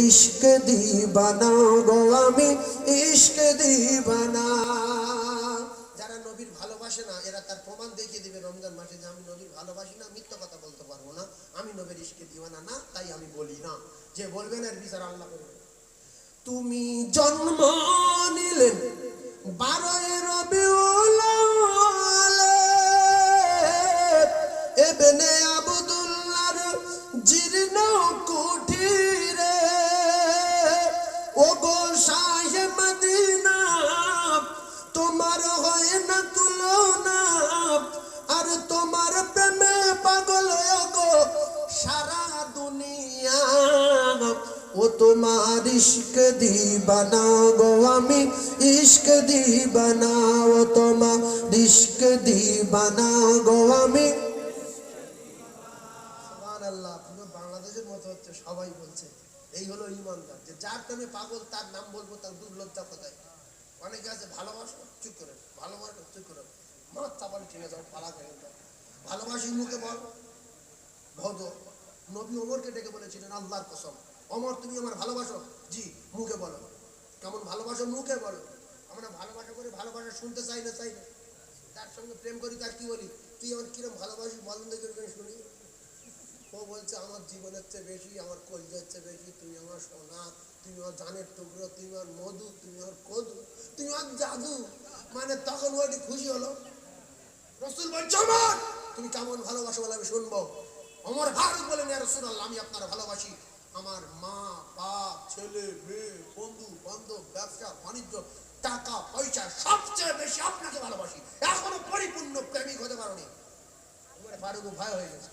ইশক দিবানা গো আমি ইশক দিবানা। যারা নবীর ভালোবাসে না এরা তার প্রমাণ দেখিয়ে দিবে রমজান মাসে যে আমি নবীর ভালোবাসি না, মিথ্যা কথা বলতে পারবো না, আমি নবীর ইশকে দিওয়ানা না, তাই আমি বলি না। যে বলবেন এর বিচার আল্লাহ করবে। তুমি জন্ম নিলেন 12 রবিউল আউয়াল, ইবনে আব্দুল্লাহর জীর্ণ কুঠিরে, ওগো শাহে মদিনা তোমার হয় না তুলনা, আর তোমার প্রেমে পাগল গো সারা দুনিয়া। ও তোমার ইশক দিবানা গো আমি ইশক দিবানা, ও তোমার ইশক দিবানা গো আমি। সুবহানাল্লাহ। পুরো বাংলাদেশের মতো হচ্ছে, সবাই বলছে। এই হলো ঈমানদার, যে যার প্রেমে পাগল তার নাম বলবো তার দুর্লজ্জা কোথায়। অনেকে আছে ভালোবাসো চুপ করে, ভালোবাসো চুপ করে, মাছ চাপানি ঠিক আছে পালা খেয়ে দাও, ভালোবাসি মুখে বল। ভদ নবী ওমরকে ডেকে বলেছিলেন আল্লাহর কসম, ওমর তুমি আমার ভালোবাসো? জি। মুখে বলো। কেমন ভালোবাসো? মুখে বলো। আমরা ভালোবাসা করে ভালোবাসা শুনতে চাই না, চাই না। তার সঙ্গে প্রেম করি তার কি বলি, তুই আমার কিরম ভালোবাসিস বলেন দেখে শুনি। ও বলছে আমার জীবনের চেয়ে বেশি, আমার কলিজার চেয়ে বেশি, তুমি আমার সোনা, তুমি আমার জানের টুকরো, তুমি আমার মধু, তুমি আমার কদু, তুমি আমার জাদু। মানে তখন ওটি খুশি হলো। রাসূল বলছে ওমর তুমি কেমন ভালোবাসো বলে আমি শুনবো। ওমর ফারুক বলেন ইয়া রাসূলুল্লাহ আমি আপনার ভালোবাসি আমার মা বাপ ছেলে মেয়ে বন্ধু বান্ধব ব্যবসা বাণিজ্য টাকা পয়সা সবচেয়ে বেশি আপনাকে ভালোবাসি, এখনো পরিপূর্ণ প্রেমিক হতে পারোনি। ওমর ফারুক ভয় হয়ে গেছে।